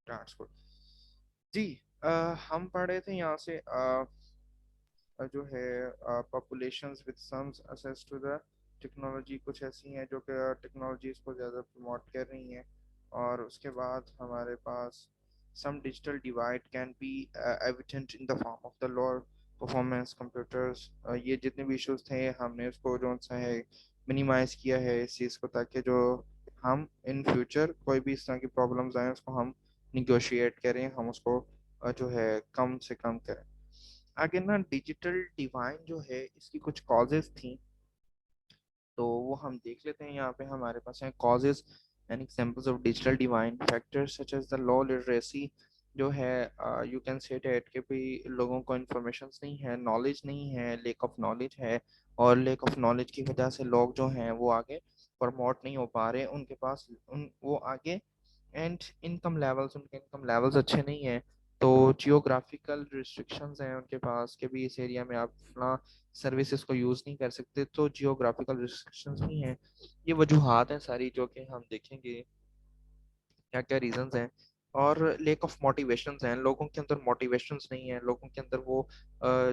Transport. जी। हम पढ़े थे यहाँ से जो है populations with sums access to the technology, कुछ ऐसी हैं जो कि टेक्नोलॉजीज को ज़्यादा प्रमोट कर रही हैं। और उसके बाद हमारे पास some digital divide can be evident in the form of the lower performance computers। ये जितने भी इश्यूज थे हमने उसको जो सा है मिनिमाइज किया है इस चीज़ को, ताकि जो हम इन फ्यूचर कोई भी इस तरह की प्रॉब्लम्स आए उसको हम निगोशिएट करें, हम उसको जो है कम से कम करें। आगे ना डिजिटल डिवाइड जो है इसकी कुछ कॉजेज थी, तो वो हम देख लेते हैं। यहाँ पे हमारे पास है causes and examples of digital divide factors such as the low literacy. जो है यू कैन से डेट कि भी लोगों को इन्फॉर्मेशन नहीं है, नॉलेज नहीं है, लेक ऑफ नॉलेज है। और लेक ऑफ नॉलेज की वजह से लोग जो हैं वो आगे प्रमोट नहीं हो पा रहे, उनके पास उन वो आगे एंड उनके इनकम लेवल्स अच्छे नहीं हैं। तो जियोग्राफिकल रिस्ट्रिक्शंस हैं उनके पास कि भी इस एरिया में आप अपना सर्विसेज को यूज़ नहीं कर सकते, तो जियोग्राफिकल रिस्ट्रिक्शंस भी हैं। ये वजूहात हैं सारी जो कि हम देखेंगे क्या क्या रीजंस हैं। और लेक ऑफ मोटिवेशंस हैं, लोगों के अंदर मोटिवेशंस नहीं है, लोगों के अंदर वो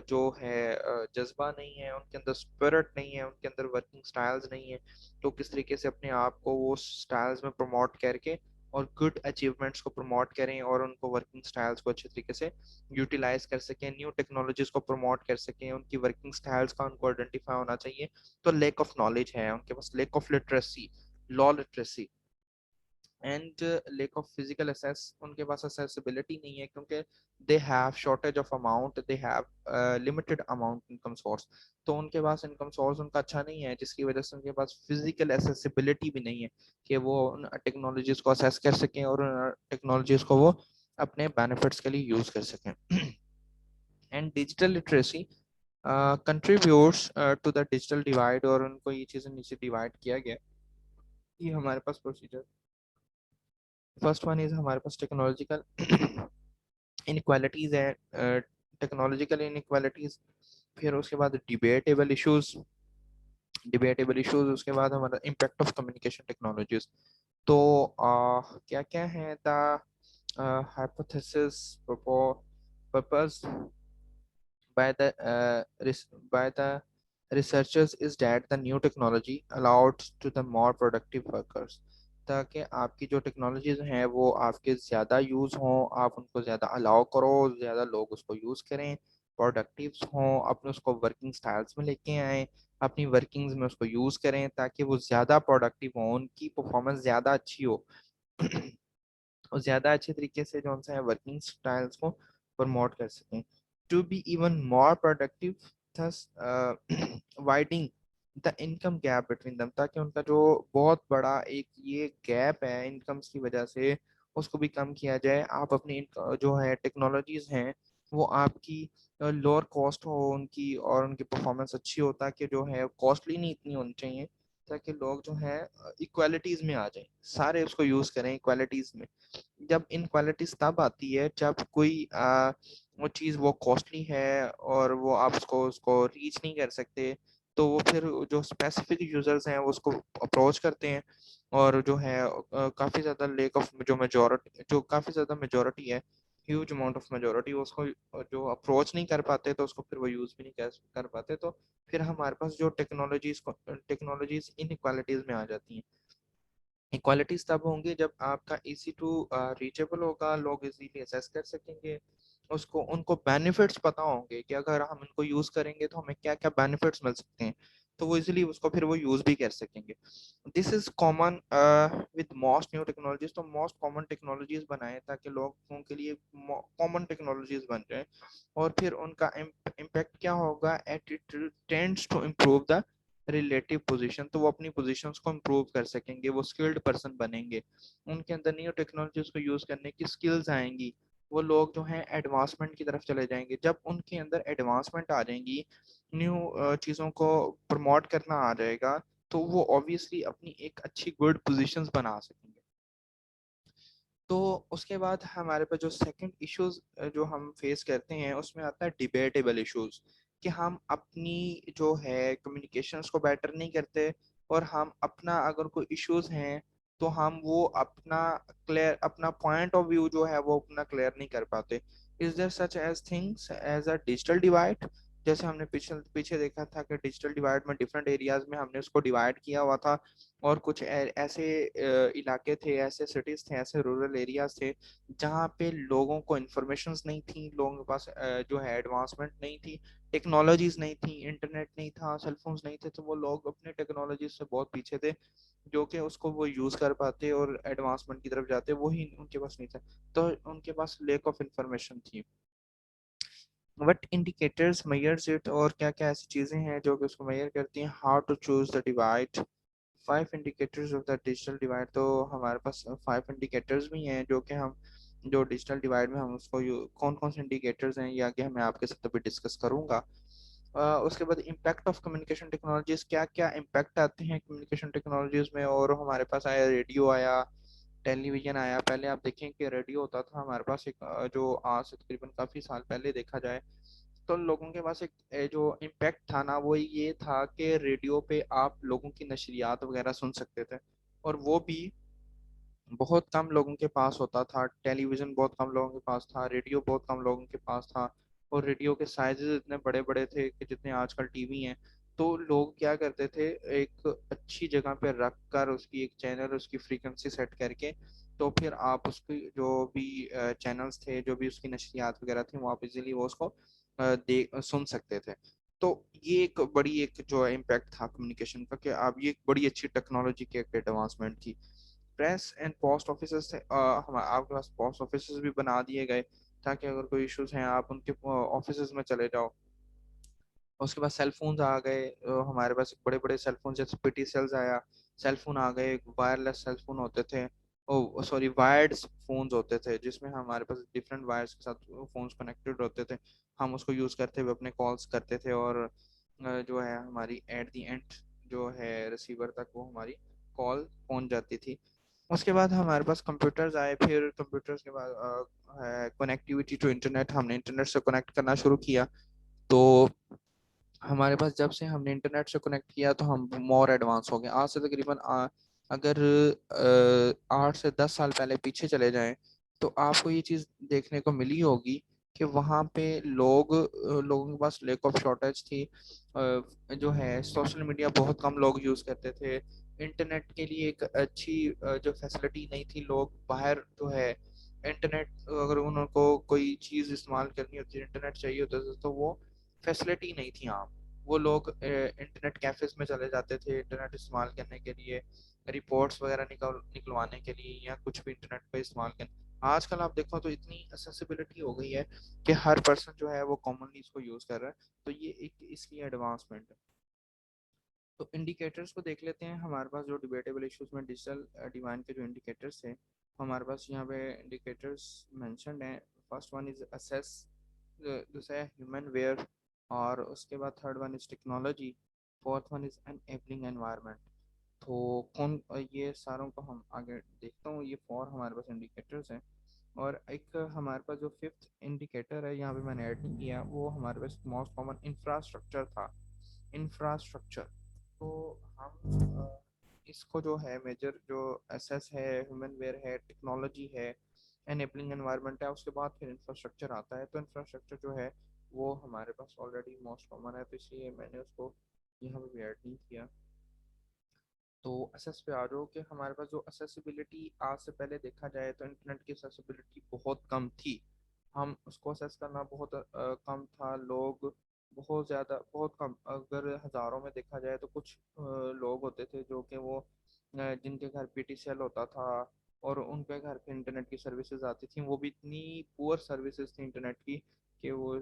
जो है जज्बा नहीं है, उनके अंदर स्पिरिट नहीं है, उनके अंदर वर्किंग स्टाइल्स नहीं है। तो किस तरीके से अपने आप को वो स्टाइल्स में प्रमोट करके और गुड अचीवमेंट्स को प्रमोट करें और उनको वर्किंग स्टाइल्स को अच्छे तरीके से यूटिलाइज कर सकें, न्यू टेक्नोलॉजीज को प्रमोट कर सकें, उनकी वर्किंग स्टाइल्स का उनको आइडेंटिफाई होना चाहिए। तो लेक ऑफ नॉलेज है उनके पास, lack of literacy, law literacy and lack of physical access. उनके पास असेसिबिलिटी नहीं है क्योंकि they have shortage of amount, they have limited amount income source. तो उनके पास इनकम सोर्स उनका अच्छा नहीं है, जिसकी वजह से उनके पास फिजिकल एसेसिबिलिटी भी नहीं है कि वो उन टेक्नोलॉजीज को असेस कर सकें और उन टेक्नोलॉजीज को वो अपने बेनिफिट्स के लिए यूज कर सकें। And digital literacy contributes to the digital divide, और उनको ये चीज़ें नीचे डिवाइड किया गया। ये हमारे पास प्रोसीजर, फर्स्ट वन इज हमारे पास टेक्नोलॉजिकल इनक्वालिटीज है, टेक्नोलॉजिकल इनक्वालिटीज। फिर उसके बाद डिबेटेबल इश्यूज, उसके बाद हमारा इम्पैक्ट ऑफ कम्युनिकेशन टेक्नोलॉजीज। तो क्या क्या है the hypothesis proposed by the researchers is that the new technology allowed to the more productive workers, ताकि आपकी जो टेक्नोलॉजीज हैं वो आपके ज़्यादा यूज़ हों, आप उनको ज़्यादा अलाउ करो, ज़्यादा लोग उसको यूज़ करें, प्रोडक्टिव हों, अपने उसको वर्किंग स्टाइल्स में लेके आएँ, अपनी वर्किंग्स में उसको यूज़ करें ताकि वो ज़्यादा प्रोडक्टिव हों, उनकी परफॉर्मेंस ज़्यादा अच्छी हो और ज़्यादा अच्छे तरीके से जो है वर्किंग स्टाइल्स को प्रमोट कर सकें। To be even more productive, thus widening the income gap between them, ताकि उनका जो बहुत बड़ा एक ये गैप है इनकम्स की वजह से उसको भी कम किया जाए। आप अपनी जो है टेक्नोलॉजीज हैं वो आपकी लोअर कॉस्ट हो उनकी, और उनकी परफॉर्मेंस अच्छी हो, ताकि जो है कॉस्टली नहीं इतनी होनी चाहिए, ताकि लोग जो है इक्वालिटीज में आ जाएं, सारे उसको यूज करें इक्वालिटीज में। जब इनक्वालिटीज तब आती है जब कोई वो चीज़ वो कॉस्टली है और वो आप उसको उसको रीच नहीं कर सकते, तो वो फिर जो स्पेसिफिक यूजर्स हैं वो उसको अप्रोच करते हैं। और जो है काफ़ी ज़्यादा लेक ऑफ जो मेजोरिटी, जो काफ़ी ज़्यादा मेजोरिटी है, ह्यूज अमाउंट ऑफ मेजोरिटी उसको जो अप्रोच नहीं कर पाते, तो उसको फिर वो यूज़ भी नहीं कर पाते। तो फिर हमारे पास जो टेक्नोलॉजीज इन इक्वालिटीज़ में आ जाती हैं। इक्वालिटीज तब होंगी जब आपका इजी टू रीचेबल होगा, लोग इजीली असेस कर सकेंगे उसको, उनको बेनिफिट्स पता होंगे कि अगर हम इनको यूज करेंगे तो हमें क्या क्या बेनिफिट्स मिल सकते हैं, तो वो इजीली उसको फिर वो यूज भी कर सकेंगे। This is common with most new technologies. तो मोस्ट कॉमन टेक्नोलॉजीज बनाए ताकि लोगों के लिए कॉमन टेक्नोलॉजीज बन जाए, और फिर उनका इम्पैक्ट क्या होगा, at it tends to improve the relative position. तो वो अपनी पोजीशंस को इम्प्रूव कर सकेंगे, वो स्किल्ड पर्सन बनेंगे, उनके अंदर न्यू टेक्नोलॉजीज को यूज करने की स्किल्स आएंगी, वो लोग जो हैं एडवांसमेंट की तरफ चले जाएंगे। जब उनके अंदर एडवांसमेंट आ जाएंगी, न्यू चीज़ों को प्रमोट करना आ जाएगा, तो वो ऑब्वियसली अपनी एक अच्छी गुड पोजीशंस बना सकेंगे। तो उसके बाद हमारे पास जो सेकंड इश्यूज जो हम फेस करते हैं उसमें आता है डिबेटेबल इश्यूज, कि हम अपनी जो है कम्युनिकेशंस को बेटर नहीं करते, और हम अपना अगर कोई इश्यूज हैं तो हम वो अपना पॉइंट ऑफ व्यू जो है वो अपना क्लियर नहीं कर पाते। Is there such as things as a digital divide? जैसे हमने पीछे पीछे देखा था कि डिजिटल डिवाइड में डिफरेंट एरियाज में हमने उसको डिवाइड किया हुआ था, और कुछ ऐसे इलाके थे, ऐसे सिटीज थे, ऐसे रूरल एरियाज थे जहाँ पे लोगों को इन्फॉर्मेशंस नहीं थी, लोगों के पास जो है एडवांसमेंट नहीं थी, टेक्नोलॉजीज नहीं थी, इंटरनेट नहीं था, सेलफोन्स नहीं थे, तो वो लोग अपने टेक्नोलॉजी से बहुत पीछे थे, जो कि उसको वो यूज कर पाते और एडवांसमेंट की तरफ जाते, वही उनके पास नहीं था। तो उनके पास लेक ऑफ इंफॉर्मेशन थी। What indicators measures it? और क्या क्या ऐसी चीजें हैं जो कि उसको मेजर करती हैं? How to choose the divide? 5 indicators of the digital divide. तो हमारे पास 5 इंडिकेटर्स भी हैं जो कि हम जो डिजिटल डिवाइड में हम उसको कौन कौन से इंडिकेटर्स हैं ये आगे मैं आपके साथ अभी डिस्कस करूंगा। उसके बाद इम्पैक्ट ऑफ कम्युनिकेशन टेक्नोलॉजीज, क्या क्या इम्पैक्ट आते हैं कम्युनिकेशन टेक्नोलॉजीज में। और हमारे पास आया रेडियो, आया टेलीविजन आया। पहले आप देखें कि रेडियो होता था हमारे पास एक जो आज से तकरीबन काफी साल पहले देखा जाए, तो लोगों के पास एक जो इम्पैक्ट था ना वो ये था कि रेडियो पे आप लोगों की नशरियात वगैरह सुन सकते थे, और वो भी बहुत कम लोगों के पास होता था। टेलीविजन बहुत कम लोगों के पास था, रेडियो बहुत कम लोगों के पास था, और रेडियो के साइजेस इतने बड़े बड़े थे कि जितने आजकल टीवी हैं। तो लोग क्या करते थे, एक अच्छी जगह पे रख कर उसकी एक चैनल, उसकी फ्रीक्वेंसी सेट करके, तो फिर आप उसकी जो भी चैनल्स थे, जो भी उसकी नशरियात वगैरह थी, वो आप इजीली वो उसको देख सुन सकते थे। तो ये एक बड़ी एक जो इम्पैक्ट था कम्युनिकेशन का, कि आप ये एक बड़ी अच्छी टेक्नोलॉजी की एक एडवांसमेंट थी। प्रेस एंड पोस्ट ऑफिस से हम आपके पास पोस्ट ऑफिस भी बना दिए गए, ताकि अगर कोई इश्यूज हैं आप उनके ऑफिस में चले जाओ। उसके बाद सेल फोन्स आ गए, हमारे पास बड़े बड़े सेल फोन, जैसे पीटी सेल्स आया, सेल फोन आ गए, वायरलेस सेल फोन होते थे, ओ सॉरी वायर्ड फोन्स होते थे, जिसमें हमारे पास डिफरेंट वायर्स के साथ फोन्स कनेक्टेड होते थे। हम उसको यूज करते हुए अपने कॉल्स करते थे, और जो है हमारी एट द एंड जो है रिसीवर तक वो हमारी कॉल पहुंच जाती थी। उसके बाद हमारे पास कंप्यूटर्स आए, फिर कंप्यूटर्स के बाद कनेक्टिविटी टू इंटरनेट, हमने इंटरनेट से कनेक्ट करना शुरू किया। तो हमारे पास जब से हमने इंटरनेट से कनेक्ट किया तो हम मोर एडवांस हो गए। आज से तकरीबन अगर 8 से 10 साल पहले पीछे चले जाएं, तो आपको ये चीज़ देखने को मिली होगी कि वहाँ पे लोगों के पास लैक ऑफ शॉर्टेज थी। जो है सोशल मीडिया बहुत कम लोग यूज़ करते थे, इंटरनेट के लिए एक अच्छी जो फैसिलिटी नहीं थी। लोग बाहर जो है इंटरनेट, अगर उनको कोई चीज़ इस्तेमाल करनी होती है, इंटरनेट चाहिए होता था, तो वो फैसिलिटी नहीं थी। हाँ, वो लोग इंटरनेट कैफेज में चले जाते थे इंटरनेट इस्तेमाल करने के लिए, रिपोर्ट्स वगैरह निकलवाने के लिए, या कुछ भी इंटरनेट पे इस्तेमाल करने। आजकल आप देखो तो इतनी एक्सेसिबिलिटी हो गई है कि हर पर्सन जो है वो कॉमनली इसको यूज कर रहा है। तो ये एक इसकी एडवांसमेंट है। तो इंडिकेटर्स को देख लेते हैं। हमारे पास जो डिबेटेबल इश्यूज में डिजिटल डिवाइड के जो इंडिकेटर्स हैं, हमारे पास यहाँ पे इंडिकेटर्स मेंशन्ड हैं। फर्स्ट वन इज असेस, दूसरा है ह्यूमन वेयर, और उसके बाद third one is technology, fourth one is enabling environment. तो कौन ये सारों को हम आगे देखता हूँ। ये 4 हमारे पास इंडिकेटर्स हैं। और एक हमारे पास जो फिफ्थ इंडिकेटर है यहाँ पे मैंने ऐड नहीं किया, वो हमारे पास मोस्ट कॉमन इंफ्रास्ट्रक्चर था। इंफ्रास्ट्रक्चर, तो हम इसको जो है मेजर जो एसएस है, ह्यूमन वेयर है, टेक्नोलॉजी है, एनेबलिंग एनवायरनमेंट है, उसके बाद फिर इंफ्रास्ट्रक्चर आता है। तो इंफ्रास्ट्रक्चर जो है वो हमारे पास ऑलरेडी मोस्ट कॉमन है, तो इसलिए मैंने उसको यहाँ पे भी ऐड नहीं किया। तो असेस पे आ जाओ कि हमारे पास जो असेसिबिलिटी आज से पहले देखा जाए तो इंटरनेट की असेसिबिलिटी बहुत कम थी। हम उसको असेस करना बहुत कम था। लोग बहुत ज़्यादा बहुत कम, अगर हज़ारों में देखा जाए तो कुछ लोग होते थे जो कि वो जिनके घर पीटीसीएल होता था और उनके घर पे इंटरनेट की सर्विसेज आती थी, वो भी इतनी पुअर सर्विसेज थी इंटरनेट की कि वो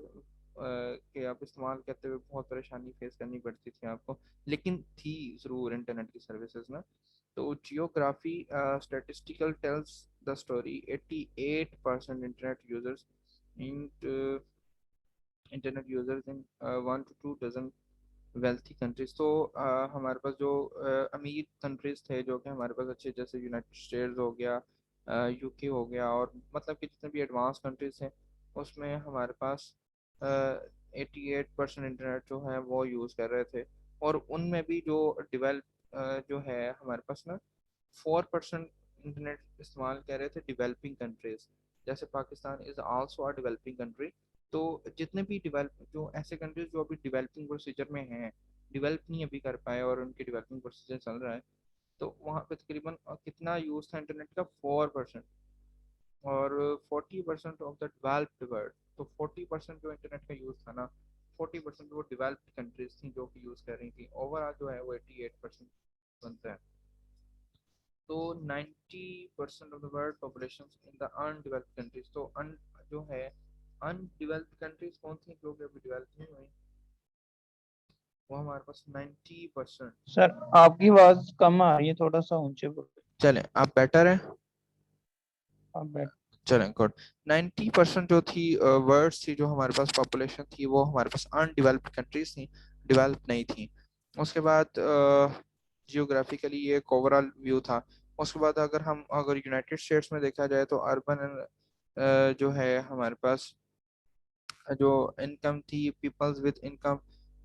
कि आप इस्तेमाल करते हुए बहुत परेशानी फेस करनी पड़ती थी आपको, लेकिन थी ज़रूर इंटरनेट की सर्विसेज ना। तो geography statistical tells the story, 88% in internet users in 1 to 2 dozen wealthy countries. तो हमारे पास जो अमीर कंट्रीज थे जो कि हमारे पास अच्छे, जैसे यूनाइटेड स्टेट्स हो गया, यूके हो गया, और मतलब कि जितने भी एडवांस कंट्रीज हैं उसमें हमारे पास 88% इंटरनेट जो है वो यूज़ कर रहे थे। और उनमें भी जो डेवलप जो है हमारे पास ना 4% इंटरनेट इस्तेमाल कर रहे थे डेवलपिंग कंट्रीज, जैसे Pakistan is also a developing country. तो जितने भी डेवलप जो ऐसे कंट्रीज जो अभी डेवलपिंग प्रोसीजर में हैं, डेवलप नहीं अभी कर पाए और उनकी डेवलपिंग प्रोसीजर चल रहा है, तो वहाँ पे तकरीबन कितना यूज़ था इंटरनेट का, 4%। और 40% ऑफ द डेवलप्ड वर्ल्ड, तो 40% जो इंटरनेट का यूज़ था ना, 40% वो डेवलप्ड कंट्रीज थी जो कि यूज़ कर रही थी। ओवरऑल जो है वो 88% बनता है। तो 90% of the world population in the undeveloped countries, तो जो है अनडेवलप्ड कंट्रीज कौन सी जो कि अभी डेवलप नहीं हुई, वो हमारे पास 90%। सर आपकी आवाज कम आ रही है, थोड़ा सा ऊंचे बोलो। चलें आप बेटर है। आप बैठ। चलें गुड। 90% जो थी वर्ड्स थी, जो हमारे पास पॉपुलेशन थी, वो हमारे पास अनडिवेल्प्ड कंट्रीज थी, डेवलप नहीं थी। उसके बाद जियोग्राफिकली ये एक ओवरऑल व्यू था। उसके बाद अगर यूनाइटेड स्टेट्स में देखा जाए तो अर्बन जो है हमारे पास जो इनकम थी, पीपल्स विद इनकम,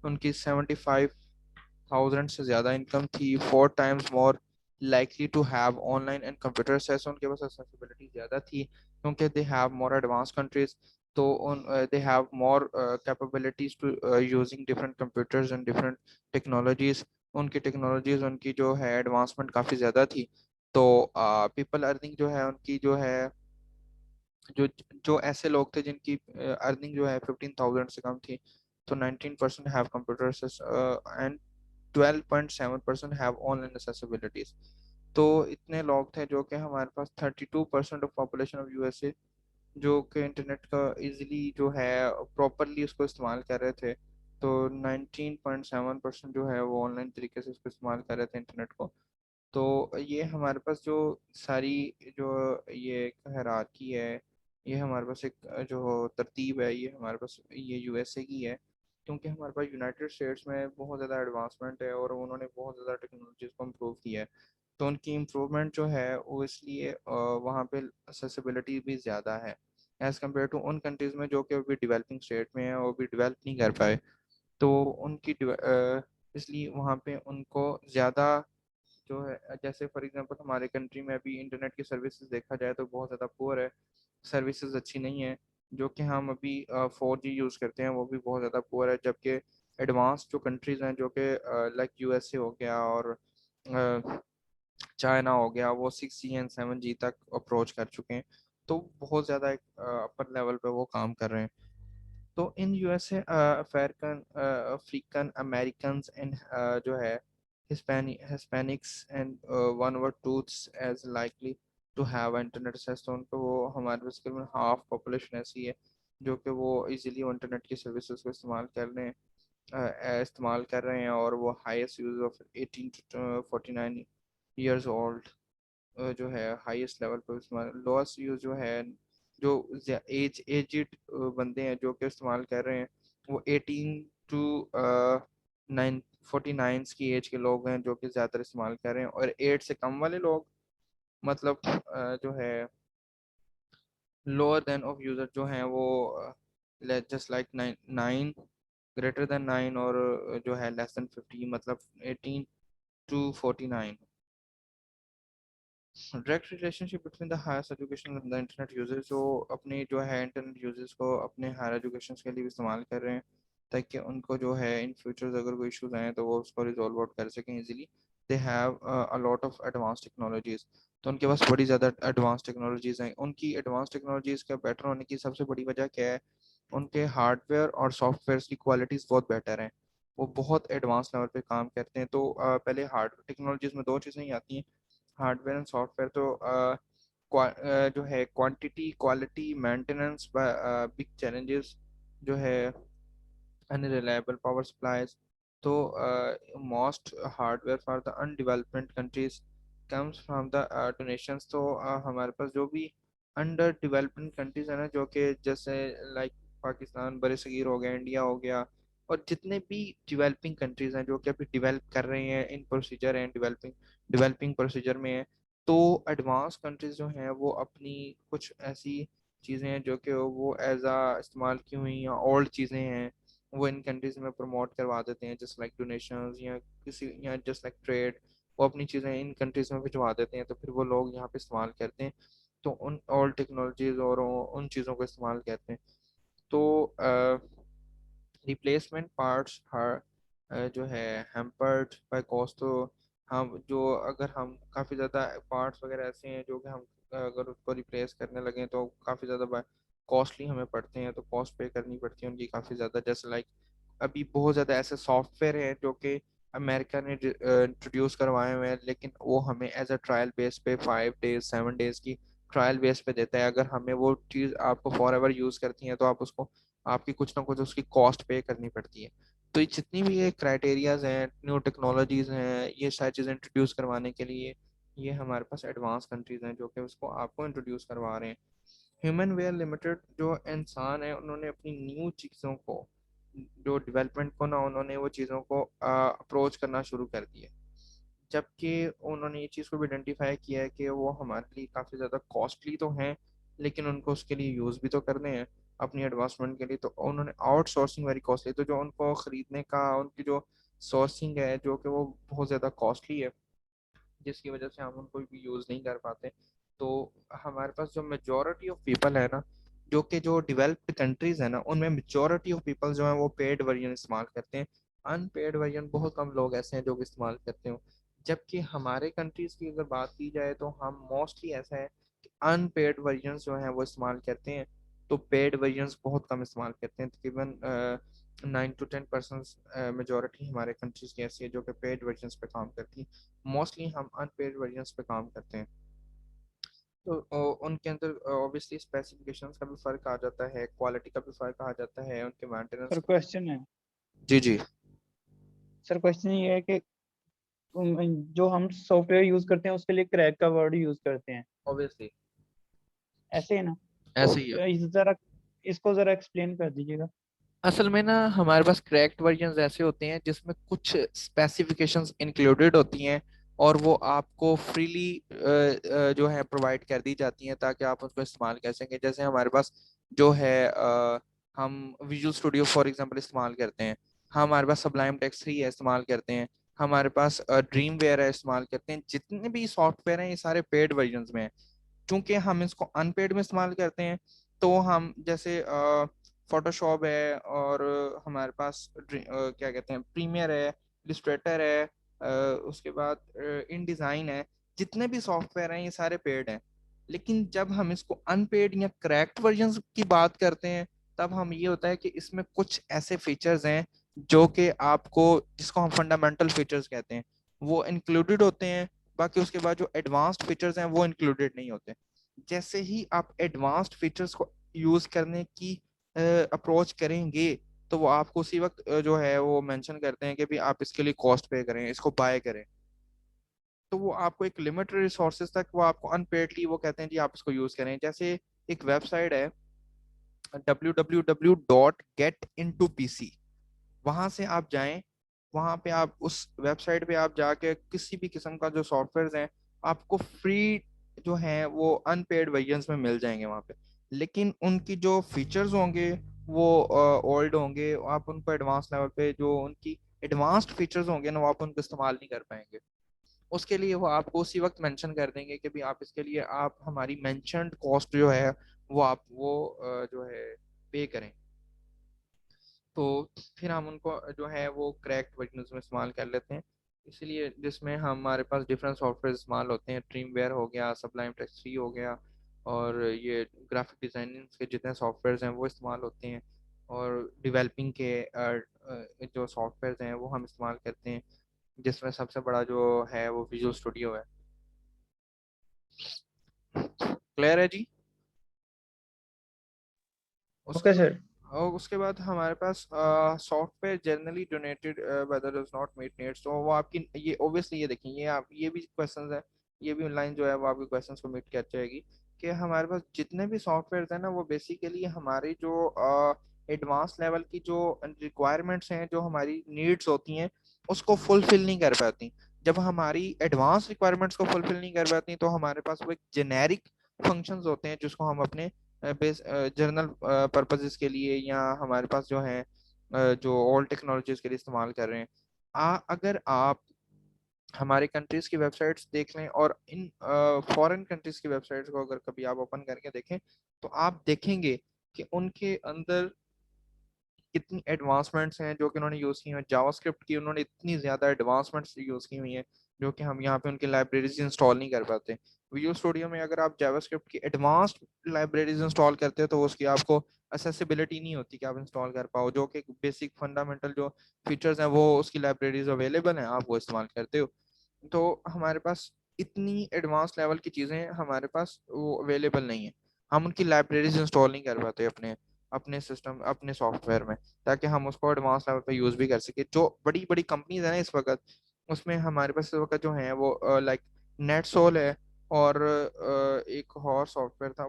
उनकी 75,000 से ज़्यादा इनकम थी, 4 times more likely to have online and computer access, उनके पास एक्सेसिबिलिटी ज़्यादा थी क्योंकि they have more advance countries. तो उन they have more capabilities to using different computers and different technologies. उनकी टेक्नोलॉजीज, उनकी जो है एडवांसमेंट काफ़ी ज़्यादा थी। तो पीपल अर्निंग जो है उनकी जो है, जो जो ऐसे लोग थे जिनकी अर्निंग जो है 15,000 से कम थी, तो 19% have computers and 12.7% have online accessibilities. तो इतने लोग थे जो कि हमारे पास 32% ऑफ पॉपुलेशन ऑफ यूएसए जो कि इंटरनेट का इजीली जो है प्रॉपरली उसको इस्तेमाल कर रहे थे। तो 19.7% जो है वो ऑनलाइन तरीके से उसको इस्तेमाल कर रहे थे इंटरनेट को। तो ये हमारे पास जो सारी जो ये हायरार्की है, ये हमारे पास एक जो तरतीब है, ये हमारे पास ये यूएसए की है, क्योंकि हमारे पास यूनाइटेड स्टेट्स में बहुत ज़्यादा एडवांसमेंट है और उन्होंने बहुत ज़्यादा टेक्नोलॉजीज को इम्प्रूव किया है। तो उनकी इम्प्रूवमेंट जो है वो इसलिए वहाँ पे असेसिबिलिटी भी ज़्यादा है एज़ कम्पेयर टू उन कंट्रीज़ में जो कि अभी डेवलपिंग स्टेट में है और भी डेवलप नहीं कर पाए। तो इसलिए वहाँ पे उनको ज़्यादा जो है, जैसे फॉर एग्जांपल हमारे कंट्री में अभी इंटरनेट की सर्विसेज देखा जाए तो बहुत ज़्यादा पुअर है, सर्विसेज अच्छी नहीं है। जो कि हम अभी 4G यूज़ करते हैं वो भी बहुत ज़्यादा पुअर है, जबकि एडवांस जो कंट्रीज़ हैं जो कि लाइक यूएसए हो गया और चाइना हो गया, वो 6G एंड 7G तक अप्रोच कर चुके हैं। तो बहुत ज़्यादा एक अपर लेवल पे वो काम कर रहे हैं। तो in USA African African American and जो है Hispanics and one were tooths as likely to have internet access, तो उनको वो हमारे पास तकरीबन हाफ पॉपुलेशन ऐसी है जो कि वो इजीली इंटरनेट की सर्विसेज को इस्तेमाल कर रहे हैं और वो highest use of 18 to 49 years old जो है हाईएस्ट लेवल पर इस्तेमाल। लोअस्ट यूज जो है, जो एजिड बंदे हैं जो कि इस्तेमाल कर रहे हैं, वो 18 to 49 की एज के लोग हैं जो कि ज़्यादातर इस्तेमाल कर रहे हैं। और 8 से कम वाले लोग, मतलब जो है लोअर देन ऑफ यूजर जो हैं वो जस्ट लाइक 9, ग्रेटर देन 9, और जो है लेस देन 50, मतलब 18 to 49। Direct relationship between the higher education and the internet users, जो अपने जो है इंटरनेट यूजर्स को अपने हायर एजुकेशन के लिए भी इस्तेमाल कर रहे हैं, ताकि उनको जो है इन फ्यूचर्स अगर कोई इश्यूज आए तो वो उसको रिजॉल्व आउट कर सकें easily. They have a lot of advance technologies, तो उनके पास बड़ी ज़्यादा एडवांस टेक्नोलॉजीज हैं। उनकी एडवांस टेक्नोलॉजीज का बेटर होने की सबसे बड़ी वजह क्या है, उनके हार्डवेयर और सॉफ्टवेयर की क्वालिटीज़ बहुत बेटर हैं। वो बहुत एडवांस लेवल पे काम करते हैं। तो पहले हार्ड टेक्नोलॉजीज में दो चीज़ें ही आती हैं, हार्डवेयर एंड सॉफ्टवेयर। तो जो है quantity quality maintenance big challenges जो है unreliable power supplies. So, most hardware for the undeveloped countries comes from the donations. तो हमारे पास जो भी अंडर डेवलपमेंट कंट्रीज है ना, जो कि जैसे लाइक पाकिस्तान बड़े सगीर हो गया, इंडिया हो गया, और जितने भी डेवलपिंग कंट्रीज हैं जो कि अभी डेवलप कर रहे हैं, इन प्रोसीजर हैं डेवलपिंग डेवलपिंग प्रोसीजर में है। तो एडवांस कंट्रीज जो हैं वो अपनी कुछ ऐसी चीज़ें हैं जो कि वो एज आ इस्तेमाल की हुई या ओल्ड चीज़ें हैं, वो इन कंट्रीज में प्रमोट करवा देते हैं, जस्ट लाइक डोनेशंस या किसी या जस्ट लाइक ट्रेड। वो अपनी चीज़ें इन कंट्रीज में भिजवा देते हैं, तो फिर वो लोग यहाँ पे इस्तेमाल करते हैं। तो उन ऑल टेक्नोलॉजीज और उन चीज़ों को इस्तेमाल करते हैं। तो रिप्लेसमेंट पार्ट्स हर जो है हैम्पर्ड बाय कॉस्ट। तो हम जो अगर हम काफ़ी ज़्यादा पार्ट्स वगैरह ऐसे हैं जो कि हम अगर उसको रिप्लेस करने लगे तो काफ़ी ज़्यादा कॉस्टली हमें पड़ते हैं, तो कॉस्ट पे करनी पड़ती है उनकी काफ़ी ज़्यादा। जैसे लाइक अभी बहुत ज़्यादा ऐसे सॉफ्टवेयर हैं जो कि अमेरिका ने इंट्रोड्यूस करवाए हुए हैं, लेकिन वो हमें एज अ ट्रायल बेस पे 5 डेज 7 डेज की ट्रायल बेस पे देता है। अगर हमें वो चीज़ आपको फॉर एवर यूज़ करती है तो आप उसको आपकी कुछ ना कुछ उसकी कॉस्ट पे करनी पड़ती है। तो ये जितनी भी ये क्राइटेरियाज हैं, न्यू टेक्नोलॉजीज हैं, ये सारी चीज़ें इंट्रोड्यूस करवाने के लिए ये हमारे पास एडवांस कंट्रीज हैं जो कि उसको आपको इंट्रोड्यूस करवा रहे हैं। ह्यूमन वेयर लिमिटेड जो इंसान है, उन्होंने अपनी न्यू चीज़ों को जो डेवलपमेंट को ना, उन्होंने वो चीज़ों को अप्रोच करना शुरू कर दिया। जबकि उन्होंने ये चीज़ को भी आइडेंटिफाई किया है कि वो हमारे लिए काफ़ी ज़्यादा कॉस्टली तो हैं, लेकिन उनको उसके लिए यूज़ भी तो करने हैं अपनी एडवांसमेंट के लिए। तो उन्होंने आउटसोर्सिंग वेरी कॉस्टली, तो जो उनको खरीदने का उनकी जो सोर्सिंग है जो कि वो बहुत ज़्यादा कॉस्टली है, जिसकी वजह से हम उनको भी यूज़ नहीं कर पाते। तो हमारे पास जो मेजोरिटी ऑफ पीपल है ना, जो कि जो डेवलप्ड कंट्रीज है ना, उनमें मेजोरिटी ऑफ पीपल जो है वो पेड वर्जन इस्तेमाल करते हैं। अनपेड वर्जन बहुत कम लोग ऐसे हैं जो कि इस्तेमाल करते हो। जबकि हमारे कंट्रीज की अगर बात की जाए तो हम मोस्टली ऐसा है कि अनपेड वर्जन जो हैं वो इस्तेमाल करते हैं। तो पेड वर्जन बहुत कम इस्तेमाल करते हैं। तकरीबन 9 to 10% मेजोरिटी हमारे कंट्रीज की ऐसी है जो कि पेड वर्जन पे काम करती है। मोस्टली हम अनपेड वर्जन्स पे काम करते हैं। तो उनके अंदर ऑब्वियसली स्पेसिफिकेशंस का भी फर्क आ जाता है, क्वालिटी का भी फर्क आ जाता है, उनके मेंटेनेंस सर का। क्वेश्चन है। जी जी। सर क्वेश्चन ये है कि जो हम सॉफ्टवेयर यूज करते हैं उसके लिए क्रैक का वर्ड यूज करते हैं, ऑब्वियसली ऐसे है ना? तो ऐसे ही है। जरा इसको जरा एक्सप्लेन कर दीजिएगा। असल में ना हमारे पास क्रैक्ड वर्जन्स ऐसे होते हैं जिसमें कुछ स्पेसिफिकेशंस इंक्लूडेड होती हैं, और वो आपको फ्रीली जो है प्रोवाइड कर दी जाती हैं ताकि आप उसको इस्तेमाल कर सकें। जैसे हमारे पास जो है हम विजुअल स्टूडियो फॉर एग्जांपल इस्तेमाल करते हैं, हमारे पास सबलाइम टेक्स्ट 3 है इस्तेमाल करते हैं, हमारे पास ड्रीम वेयर है इस्तेमाल करते हैं। जितने भी सॉफ्टवेयर हैं ये सारे पेड वर्जन्स में हैं। चूंकि हम इसको अनपेड में इस्तेमाल करते हैं, तो हम जैसे फोटोशॉप है, और हमारे पास क्या कहते हैं प्रीमियर है, इलस्ट्रेटर है, उसके बाद इन डिज़ाइन है। जितने भी सॉफ्टवेयर हैं ये सारे पेड हैं। लेकिन जब हम इसको अनपेड या क्रैक्ड वर्जन की बात करते हैं, तब हम ये होता है कि इसमें कुछ ऐसे फीचर्स हैं जो कि आपको, जिसको हम फंडामेंटल फीचर्स कहते हैं, वो इंक्लूडेड होते हैं। बाकी उसके बाद जो एडवांस्ड फीचर्स हैं वो इंक्लूडेड नहीं होते। जैसे ही आप एडवांस्ड फीचर्स को यूज करने की अप्रोच करेंगे, तो वो आपको उसी वक्त जो है वो मेंशन करते हैं कि भी आप इसके लिए कॉस्ट पे करें, इसको बाय करें। तो वो आपको एक लिमिटेड रिसोर्सेज तक वो आपको अनपेडली वो कहते हैं जी आप इसको यूज करें। जैसे एक वेबसाइट है www.getintoPC, वहां से आप जाएं, वहां पे आप उस वेबसाइट पे आप जाके किसी भी किस्म का जो सॉफ्टवेयर है आपको फ्री जो है वो अनपेड वर्जन्स में मिल जाएंगे वहां पे। लेकिन उनकी जो फीचर्स होंगे वो ओल्ड होंगे, आप उनको एडवांस लेवल पे जो उनकी एडवांस्ड फीचर्स होंगे ना वो आप उनको इस्तेमाल नहीं कर पाएंगे। उसके लिए वो आपको उसी वक्त मेंशन कर देंगे कि भी आप इसके लिए आप हमारी मेंशन्ड कॉस्ट जो है वो आप वो जो है पे करें। तो फिर हम उनको जो है वो क्रैक्ड वर्जन में इस्तेमाल कर लेते हैं। इसलिए जिसमें हमारे पास डिफरेंट सॉफ्टवेयर इस्तेमाल होते हैं, ड्रीम वेयर हो गया, सबलाइम टेक्स्ट 3 हो गया, और ये ग्राफिक डिजाइनिंग के जितने सॉफ्टवेयर हैं वो इस्तेमाल होते हैं। और डेवलपिंग के जो सॉफ्टवेयर हैं वो हम इस्तेमाल करते हैं, जिसमें सबसे बड़ा जो है वो विजुअल स्टूडियो है। क्लियर है जी। उसके ओके सर। और उसके बाद हमारे पास software generally donated whether does not meet needs. तो वो आपकी ये ऑब्वियसली ये देखें, ये आप ये भी क्वेश्चंस है, ये भी लाइन जो है वो आपके क्वेश्चंस को मीट कर जाएगी कि हमारे पास जितने भी सॉफ्टवेयर है ना वो बेसिकली हमारी जो एडवांस लेवल की जो रिक्वायरमेंट्स हैं, जो हमारी नीड्स होती हैं, उसको फुलफिल नहीं कर पाती। जब हमारी एडवांस रिक्वायरमेंट्स को फुलफिल नहीं कर पाती तो हमारे पास वो एक जेनेरिक फंक्शंस होते हैं जिसको हम अपने बेस जर्नल पर्पसेस के लिए या हमारे पास जो है जो ओल्ड टेक्नोलॉजीज के लिए इस्तेमाल कर रहे हैं। अगर आप हमारे कंट्रीज की वेबसाइट्स देख लें और इन फॉरेन कंट्रीज की वेबसाइट्स को अगर कभी आप ओपन करके देखें तो आप देखेंगे कि उनके अंदर कितनी एडवांसमेंट्स हैं जो कि उन्होंने यूज़ की हुई हैं। जावास्क्रिप्ट की उन्होंने इतनी ज़्यादा एडवांसमेंट्स यूज़ की हुई हैं जो कि हम यहाँ पे उनकी लाइब्रेरीज इंस्टॉल नहीं कर पाते। विजुअल स्टूडियो में अगर आप जावास्क्रिप्ट की एडवांस्ड लाइब्रेरीज इंस्टॉल करते हो तो उसकी आपको असेसिबिलिटी नहीं होती कि आप इंस्टॉल कर पाओ, जो कि बेसिक फंडामेंटल जो फीचर्स हैं वो उसकी लाइब्रेरीज अवेलेबल हैं, आप वो इस्तेमाल करते हो। तो हमारे पास इतनी एडवांस लेवल की चीज़ें हमारे पास वो अवेलेबल नहीं है। हम उनकी लाइब्रेरीज इंस्टॉल नहीं कर पाते अपने अपने सिस्टम अपने सॉफ्टवेयर में, ताकि हम उसको एडवांस लेवल पे यूज़ भी कर सके। जो बड़ी बड़ी कंपनीज है ना इस वक्त, उसमें हमारे पास इस वक्त जो है वो लाइक नेटसोल है और एक और सॉफ्टवेयर था,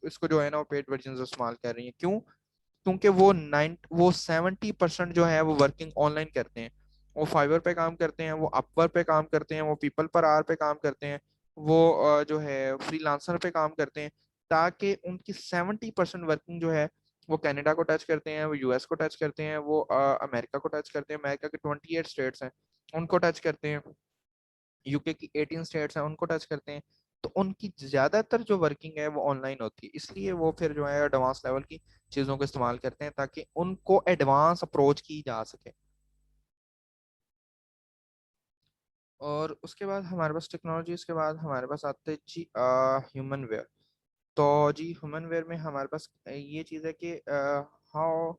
इसको जो है ना वो पेड वर्जन इस्तेमाल कर रही है। क्यों? क्योंकि वो 70% जो है वो वर्किंग ऑनलाइन करते हैं। वो फाइवर पे काम करते हैं, वो अपवर पे काम करते हैं, वो पीपल पर आर पे काम करते हैं, वो जो है फ्रीलांसर पे काम करते हैं, ताकि उनकी 70% वर्किंग जो है वो कनाडा को टच करते हैं, वो यूएस को टच करते हैं, वो अमेरिका को टच करते हैं, अमेरिका के 28 स्टेट्स हैं उनको टच करते हैं, यूके की 18 स्टेट्स हैं उनको टच करते हैं। तो उनकी ज्यादातर जो वर्किंग है वो ऑनलाइन होती है, इसलिए वो फिर जो है एडवांस लेवल की चीजों को इस्तेमाल करते हैं ताकि उनको एडवांस अप्रोच की जा सके। और उसके बाद हमारे पास टेक्नोलॉजीज के बाद हमारे पास आते हैं जी ह्यूमन वेयर। तो जी ह्यूमन वेयर में हमारे पास ये चीज़ है कि how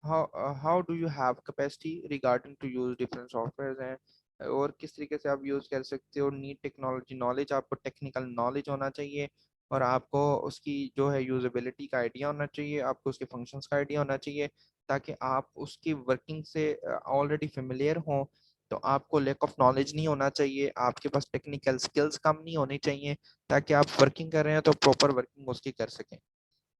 how how do you have capacity regarding to use different software हैं, और किस तरीके से आप यूज़ कर सकते हो। नीड टेक्नोलॉजी नॉलेज, आपको टेक्निकल नॉलेज होना चाहिए और आपको उसकी जो है यूजेबिलिटी का आइडिया होना चाहिए, आपको उसके फंक्शंस का आइडिया होना चाहिए, ताकि आप उसकी वर्किंग से ऑलरेडी फेमिलियर हों। तो आपको लैक ऑफ नॉलेज नहीं होना चाहिए, आपके पास टेक्निकल स्किल्स कम नहीं होनी चाहिए, ताकि आप वर्किंग कर रहे हैं तो प्रॉपर वर्किंग उसकी कर सकें।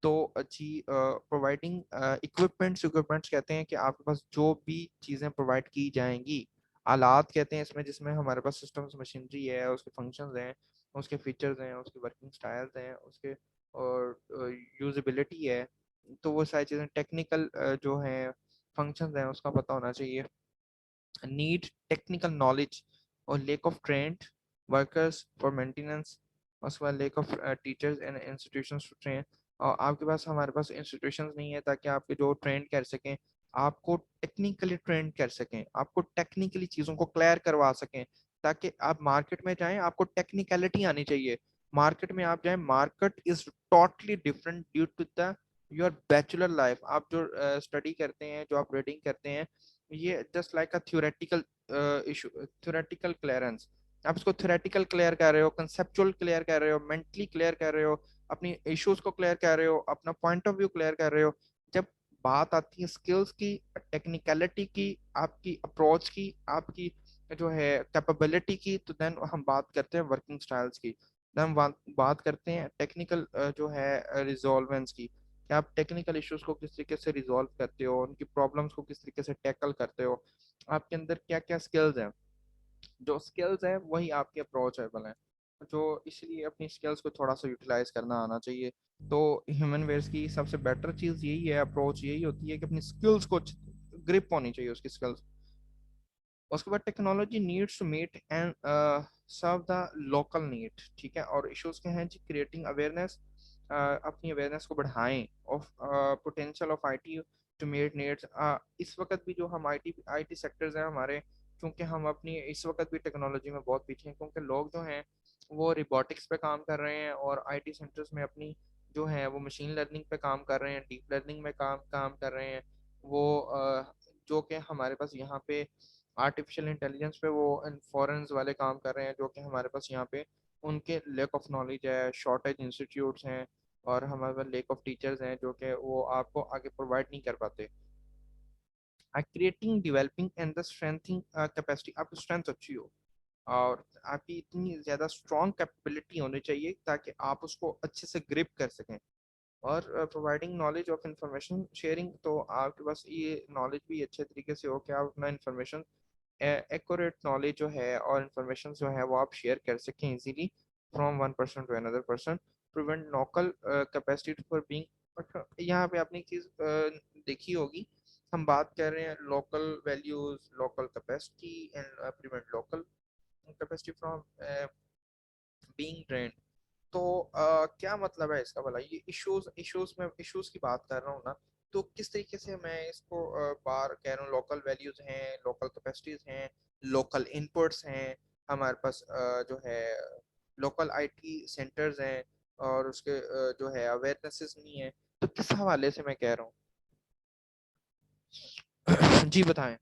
तो जी प्रोवाइडिंग इक्विपमेंट्स इक्विपमेंट्स कहते हैं कि आपके पास जो भी चीज़ें प्रोवाइड की जाएंगी, आलात कहते हैं इसमें, जिसमें हमारे पास सिस्टम्स मशीनरी है, उसके फंक्शंस हैं, उसके फीचर्स हैं, उसके वर्किंग स्टाइल्स हैं, उसके और यूजेबिलिटी है। तो वो सारी चीज़ें टेक्निकल जो है फंक्शंस हैं उसका पता होना चाहिए। need technical knowledge or lack of trained workers for maintenance, उसके बाद lack of teachers and institutions to train। और आपके पास हमारे पास इंस्टीट्यूशंस नहीं है ताकि आपके जो ट्रेन कर सकें, आपको टेक्निकली ट्रेन कर सकें, आपको टेक्निकली चीज़ों को क्लियर करवा सकें, ताकि आप मार्केट में जाएं आपको टेक्निकलिटी आनी चाहिए। मार्केट में आप जाएं, market is totally different due to the your bachelor life. आप जो स्टडी करते हैं, जो आप रीडिंग करते हैं, ये just like a theoretical issue, theoretical clearance. आप इसको थ्योरेटिकल क्लियर कर रहे हो, कंसेप्चुअल क्लियर कर रहे हो, मेंटली क्लियर कर रहे हो, अपनी इश्यूज को क्लियर कर रहे हो, अपना पॉइंट ऑफ व्यू क्लियर कर रहे हो। जब बात आती है स्किल्स की, टेक्निकलिटी की, आपकी अप्रोच की, आपकी जो है कैपेबिलिटी की, तो देन हम बात करते हैं वर्किंग स्टाइल्स की। देन हम बात करते हैं टेक्निकल जो है रिजॉल्वेंस की, कि आप टेक्निकल इश्यूज को किस तरीके से रिजॉल्व करते हो, उनकी प्रॉब्लम्स को किस तरीके से टैकल करते हो, आपके अंदर क्या क्या स्किल्स हैं। जो स्किल्स हैं वही आपके अप्रोचेबल हैं। जो इसलिए अपनी स्किल्स को थोड़ा सा यूटिलाइज करना आना चाहिए। तो ह्यूमन वेयर्स की सबसे बेटर चीज़ यही है, अप्रोच यही होती है कि अपनी स्किल्स को ग्रिप होनी चाहिए उसकी स्किल्स। उसके बाद technology needs to meet and serve the local need, ठीक है। और इश्यूज के हैं जी क्रिएटिंग अवेयरनेस, अपनी अवेयरनेस को बढ़ाएं of potential of IT to meet needs. इस वक्त भी जो हम आईटी आईटी सेक्टर्स हैं हमारे, क्योंकि हम अपनी इस वक्त भी टेक्नोलॉजी में बहुत पीछे हैं, क्योंकि लोग जो हैं वो रिबोटिक्स पे काम कर रहे हैं और आईटी सेंटर्स में अपनी जो है वो मशीन लर्निंग पे काम कर रहे हैं, डीप लर्निंग में काम काम कर रहे हैं। वो जो कि हमारे पास यहाँ पे आर्टिफिशियल इंटेलिजेंस पे वो फॉरेंस वाले काम कर रहे हैं, जो कि हमारे पास यहाँ पे उनके लेक ऑफ नॉलेज है, शॉर्टेज इंस्टीट्यूट्स हैं, और हमारे पास लेक ऑफ टीचर्स हैं जो कि वो आपको आगे प्रोवाइड नहीं कर पाते। Creating developing and the strengthening capacity, आपकी स्ट्रेंथ अच्छी हो और आपकी इतनी ज़्यादा स्ट्रॉन्ग कैपेबिलिटी होनी चाहिए ताकि आप उसको अच्छे से ग्रिप कर सकें। और providing knowledge of information sharing, तो आपके पास ये नॉलेज भी अच्छे तरीके से हो कि आप अपना इंफॉर्मेशन एक्यूरेट नॉलेज जो है और इंफॉर्मेशन जो है वो आप शेयर कर सकें easily from one person to another person. Prevent local capacity for being, यहाँ पे आपने एक चीज़ देखी होगी, हम बात कर रहे हैं local values, local capacity and prevent local. Capacity from being drained. तो क्या मतलब है इसका भला? ये इश्यूज की बात कर रहा हूँ ना, तो किस तरीके से मैं इसको बार कह रहा हूँ, लोकल वैल्यूज हैं, लोकल कैपेसिटीज हैं, लोकल इनपुट्स हैं, हमारे पास जो है लोकल आईटी सेंटर्स हैं, और उसके जो है अवेयरनेसेस नहीं है। तो किस हवाले से मैं कह रहा हूँ? जी बताएं,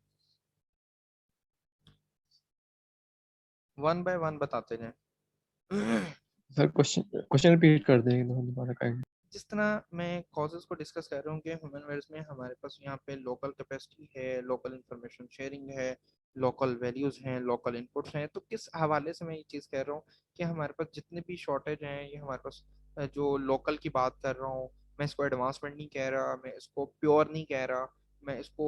वन बाय वन बताते जाएं। सर क्वेश्चन क्वेश्चन रिपीट कर दें एक दो दोबारा काइंड। जिस तरह मैं कॉजेज को डिस्कस कर रहा हूँ कि ह्यूमन वेयर्स में हमारे पास यहाँ पे लोकल कैपेसिटी है, लोकल इंफॉर्मेशन शेयरिंग है, लोकल वैल्यूज हैं, लोकल इनपुट्स हैं। तो किस हवाले से मैं ये चीज़ कह रहा हूँ कि हमारे पास जितने भी शॉर्टेज हैं, ये हमारे पास जो लोकल की बात कर रहा हूँ, मैं इसको एडवांसमेंट नहीं कह रहा, मैं इसको प्योर नहीं कह रहा, मैं इसको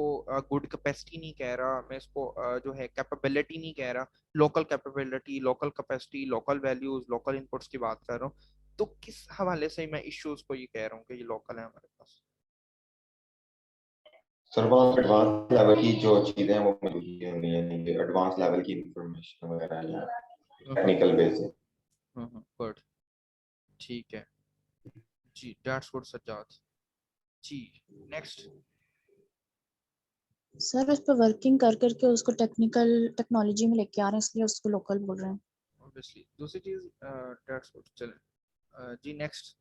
गुड कैपेसिटी नहीं कह रहा, मैं इसको जो है कैपेबिलिटी नहीं कह रहा। Local capability, local capacity, local values, local inputs की बात कर रहा हूँ। तो किस हवाले से मैं इश्यूज को ये कह रहा हूँ कि ये लोकल है हमारे पास? सर वहाँ एडवांस लेवल की जो चीजें हैं वो मिलती हैं, यानी एडवांस लेवल की इंफॉर्मेशन वगैरह या टेक्निकल बेसिक। गुड, ठीक है जी, that's good Sajjad ji. Next. Sir उस पर वर्किंग कर करके उसको टेक्नोलॉजी में लेके आ रहे हैं, इसलिए उसको लोकल बोल रहे हैं। ऑब्वियसली दूसरी चीज, दैट्स गुड। चलें जी, नेक्स्ट।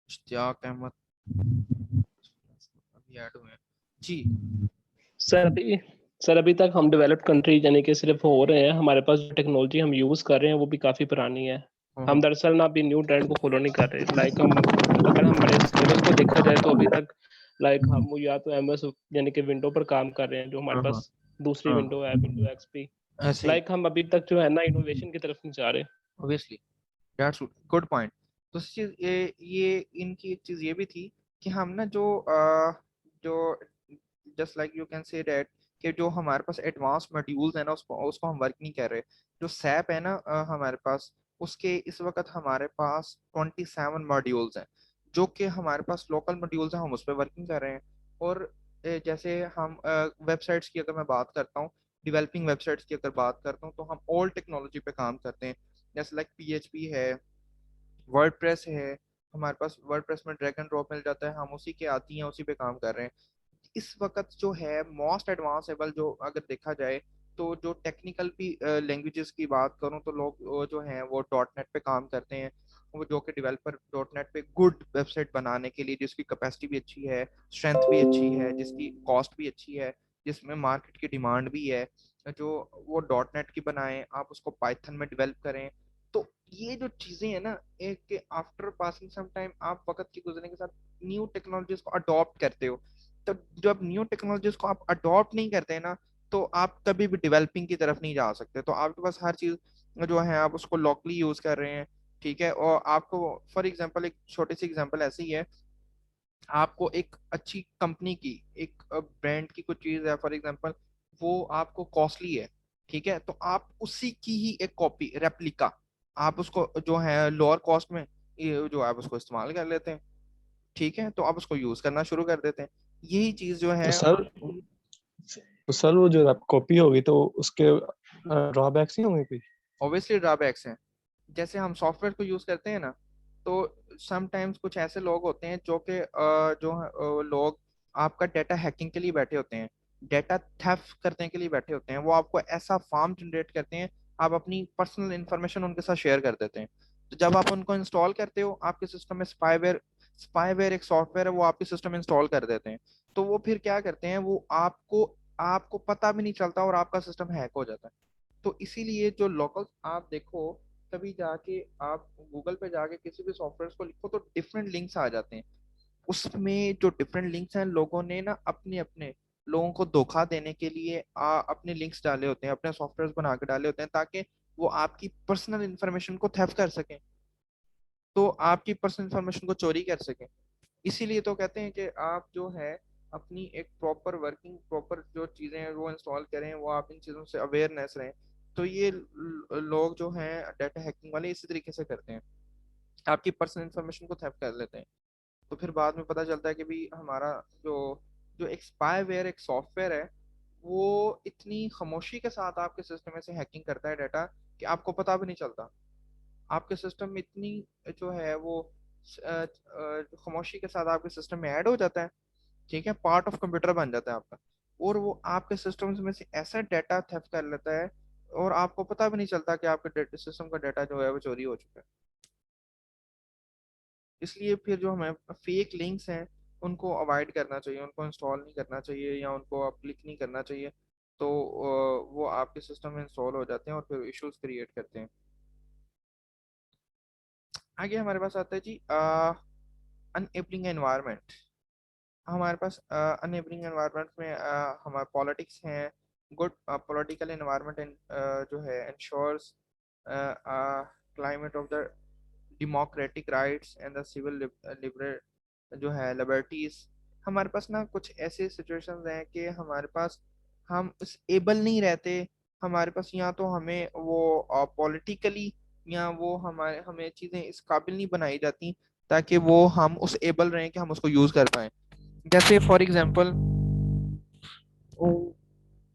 इश्तियाक अहमद अभी ऐड हुए हैं जी। सर अभी तक हम डेवलप्ड कंट्री यानी कि सिर्फ हो रहे हैं, हमारे पास जो टेक्नोलॉजी हम यूज कर रहे हैं वो भी काफी पुरानी है। हम दरअसल ना अभी न्यू ट्रेंड को फॉलो नहीं कर रहे। लाइक हम अगर हमारे सिलेबस को देखा जाए तो अभी तक लाइक हम या तो एमएस यानी कि विंडो पर काम कर रहे हैं, जो हमारे पास दूसरी विंडो है, विंडो एक्सपी। ऐसे ही लाइक हम अभी तक जो है ना इनोवेशन की तरफ नहीं जा रहे। Obviously, that's good point. तो चीज ये इनकी एक चीज ये भी थी कि हम ना जो just like you can say that कि जो हमारे पास एडवांस मॉड्यूल्स है ना, उसको उसको हम वर्क नहीं कर रहे। जो सैप है ना हमारे पास, उसके इस वक्त हमारे पास 27 मॉड्यूल्स हैं, जो कि हमारे पास लोकल मॉड्यूल्स हैं, हम उस पर वर्किंग कर रहे हैं। और जैसे हम वेबसाइट्स की अगर मैं बात करता हूँ, डेवलपिंग वेबसाइट्स की अगर बात करता हूँ, तो हम ओल्ड टेक्नोलॉजी पे काम करते हैं। जैसे लाइक पीएचपी है, वर्डप्रेस है, हमारे पास वर्डप्रेस में ड्रैग एंड ड्रॉप मिल जाता है, हम उसी के आती हैं, उसी पे काम कर रहे हैं। इस वक्त जो है मोस्ट एडवांसेबल, जो अगर देखा जाए तो जो टेक्निकल भी लैंग्वेजेस की बात करूं, तो लोग जो हैं वो डॉट नेट पे काम करते हैं। वो जो कि डेवलपर डॉट नेट पे गुड वेबसाइट बनाने के लिए, जिसकी कैपेसिटी भी अच्छी है, स्ट्रेंथ भी अच्छी है, जिसकी कॉस्ट भी अच्छी है, जिसमें मार्केट की डिमांड भी है, जो वो डॉट नेट की बनाएं, आप उसको पाइथन में डेवलप करें। तो ये जो चीजें हैं ना, एक आफ्टर पासिंग सम टाइम, आप वक्त के गुजरने के साथ न्यू टेक्नोलॉजीज को अडॉप्ट करते हो। तो जब न्यू टेक्नोलॉजीज को आप अडॉप्ट नहीं करते हैं ना, तो आप कभी भी डेवलपिंग की तरफ नहीं जा सकते। तो आपके पास हर चीज जो है, आप उसको लोकली यूज कर रहे हैं, ठीक है। और आपको फॉर एग्जांपल, एक छोटी सी एग्जांपल ऐसी ही है, आपको एक अच्छी कंपनी की, एक ब्रांड की कुछ चीज है फॉर एग्जांपल, वो आपको कॉस्टली है, ठीक है, तो आप उसी की ही एक कॉपी, रेप्लिका, आप उसको जो है लोअर कॉस्ट में जो आप उसको इस्तेमाल कर लेते हैं, ठीक है, तो आप उसको यूज करना शुरू कर देते हैं। यही चीज जो तो है, सर वो जो कॉपी होगी तो उसके ड्रॉबैक्स नहीं होंगे कोई? ऑब्वियसली ड्रॉबैक्स हैं। जैसे हम सॉफ्टवेयर को यूज करते हैं ना, तो समटाइम्स कुछ ऐसे लोग होते हैं जो कि लोग आपका डेटा हैकिंग के लिए बैठे होते हैं, डेटा थेफ्ट करने के लिए बैठे होते हैं। वो आपको ऐसा फॉर्म जनरेट करते हैं, आप अपनी पर्सनल इंफॉर्मेशन उनके साथ शेयर कर देते हैं। तो जब आप उनको इंस्टॉल करते हो आपके सिस्टम में, स्पाईवेयर एक सॉफ्टवेयर है, वो आपके सिस्टम में इंस्टॉल कर देते हैं। तो वो फिर क्या करते हैं, वो आपको आपको पता भी नहीं चलता और आपका सिस्टम हैक हो जाता है। तो इसीलिए जो लोकल, आप देखो, कभी जाके आप गूगल पे जाके किसी भी सॉफ्टवेयर को लिखो तो डिफरेंट लिंक्स आ जाते हैं। उसमें जो डिफरेंट लिंक्स हैं, लोगों ने ना अपने अपने लोगों को धोखा देने के लिए अपने लिंक्स डाले होते हैं, अपने सॉफ्टवेयर बना के डाले होते हैं, ताकि वो आपकी पर्सनल इंफॉर्मेशन को थेफ्ट कर सकें, तो आपकी पर्सनल इंफॉर्मेशन को चोरी कर सकें। इसीलिए तो कहते हैं कि आप जो है अपनी एक प्रॉपर वर्किंग, प्रॉपर जो चीज़ें हैं वो इंस्टॉल करें, वो आप इन चीज़ों से अवेयरनेस रहें। तो ये लोग जो हैं डाटा हैकिंग वाले इसी तरीके से करते हैं, आपकी पर्सनल इंफॉर्मेशन को थेफ्ट कर लेते हैं। तो फिर बाद में पता चलता है कि भी हमारा जो जो एक स्पाईवेयर एक सॉफ्टवेयर है, वो इतनी खामोशी के साथ आपके सिस्टम में से हैकिंग करता है डाटा कि आपको पता भी नहीं चलता। आपके सिस्टम में इतनी जो है वो खामोशी के साथ आपके सिस्टम में ऐड हो जाता है, ठीक है, पार्ट ऑफ कंप्यूटर बन जाता है आपका, और वो आपके सिस्टम में से ऐसा डाटा थेफ्ट कर लेता है और आपको पता भी नहीं चलता कि आपके सिस्टम का डाटा जो है वो चोरी हो चुका है। इसलिए फिर जो हमें फेक लिंक्स हैं उनको अवॉइड करना चाहिए, उनको इंस्टॉल नहीं करना चाहिए या उनको आप क्लिक नहीं करना चाहिए। तो वो आपके सिस्टम में इंस्टॉल हो जाते हैं और फिर इश्यूज क्रिएट करते हैं। आगे हमारे पास आता है जी अनएबलिंग एनवायरनमेंट। हमारे पास अनएबलिंग एनवायरनमेंट में हमारे पॉलिटिक्स हैं। गुड पॉलिटिकल एनवायरनमेंट जो है ensures climate of the democratic rights and the civil liberal जो है लिबर्टीज। हमारे पास ना कुछ ऐसे सिचुएशंस हैं कि हमारे पास हम उस एबल नहीं रहते, हमारे पास या तो हमें वो पॉलिटिकली या वो हमारे हमें चीज़ें इस काबिल नहीं बनाई जाती ताकि वो हम उस एबल रहें कि हम उसको यूज़ कर पाएं। जैसे फॉर एग्जांपल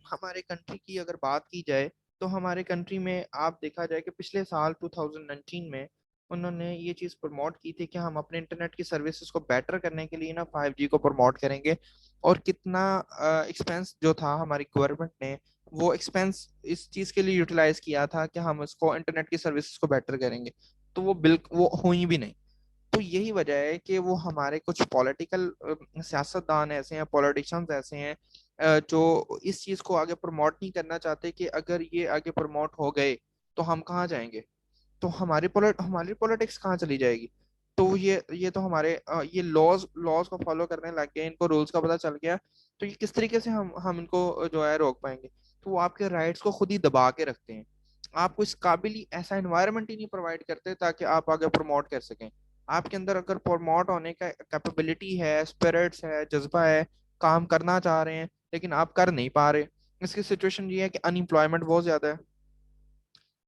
हमारे कंट्री की अगर बात की जाए तो हमारे कंट्री में आप देखा जाए कि पिछले साल 2019 में उन्होंने ये चीज़ प्रमोट की थी कि हम अपने इंटरनेट की सर्विसेज को बेटर करने के लिए ना 5G को प्रमोट करेंगे। और कितना एक्सपेंस जो था हमारी गवर्नमेंट ने वो एक्सपेंस इस चीज़ के लिए यूटिलाइज किया था कि हम इसको इंटरनेट की सर्विसेज को बेटर करेंगे, तो वो बिल वो हुई भी नहीं। तो यही वजह है कि वो हमारे कुछ पॉलिटिकल सियासतदान ऐसे हैं, पॉलिटिशियंस ऐसे हैं जो इस चीज को आगे प्रमोट नहीं करना चाहते कि अगर ये आगे प्रमोट हो गए तो हम कहाँ जाएंगे, तो हमारी पॉलिटिक्स कहाँ चली जाएगी। तो ये तो हमारे ये लॉज लॉज को फॉलो करने लग गए, इनको रूल्स का पता चल गया, तो ये किस तरीके से हम इनको जो है रोक पाएंगे। तो वो आपके राइट्स को खुद ही दबा के रखते हैं, आपको इस काबिल ही ऐसा एनवायरनमेंट ही नहीं प्रोवाइड करते ताकि आप आगे प्रमोट कर सकें। आपके अंदर अगर प्रमोट होने का कैपेबिलिटी है, स्पिरिट्स है, जज्बा है, काम करना चाह रहे हैं लेकिन आप कर नहीं पा रहे। इसकी सिचुएशन ये है कि अनएम्प्लॉयमेंट बहुत ज्यादा है,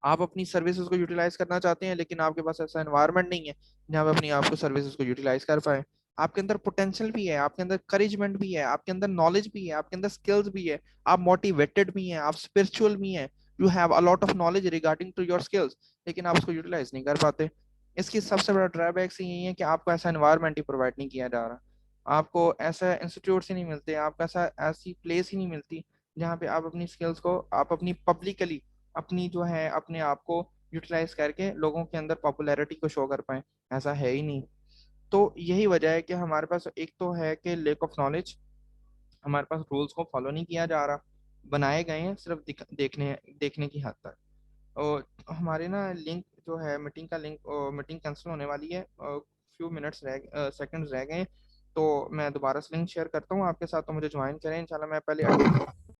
आप अपनी सर्विसेज को यूटिलाइज करना चाहते हैं लेकिन आपके पास ऐसा एनवायरनमेंट नहीं है जहाँ पे अपनी आपको सर्विसेज को यूटिलाइज कर पाए। आपके अंदर पोटेंशियल भी है, आपके अंदर करेजमेंट भी है, आपके अंदर नॉलेज भी है, आपके अंदर स्किल्स भी है, आप मोटिवेटेड भी हैं, आप स्पिरिचुअल भी हैं, you have a lot of knowledge regarding to your skills, लेकिन आप उसको यूटिलाइज नहीं कर पाते। इसकी सबसे बड़ा ड्रॉबैक्स यही है कि आपको ऐसा एनवायरनमेंट ही प्रोवाइड नहीं किया जा रहा, आपको ऐसा इंस्टीट्यूट ही नहीं मिलते, आपको ऐसा ऐसी प्लेस ही नहीं मिलती जहाँ पे आप अपनी स्किल्स को आप अपनी पब्लिकली अपनी जो है अपने आप को यूटिलाइज करके लोगों के अंदर पॉपुलैरिटी को शो कर पाए। ऐसा है ही नहीं। तो यही वजह है कि हमारे पास एक तो है कि लेक ऑफ नॉलेज, हमारे पास रूल्स को फॉलो नहीं किया जा रहा, बनाए गए हैं सिर्फ देखने देखने की हद तक। और हमारे ना लिंक जो है मीटिंग का लिंक मीटिंग कैंसिल होने वाली है, फ्यू मिनट्स सेकंड्स रह गए हैं, तो मैं दोबारा से लिंक शेयर करता हूँ आपके साथ, तो मुझे ज्वाइन करें इंशाल्लाह। मैं पहले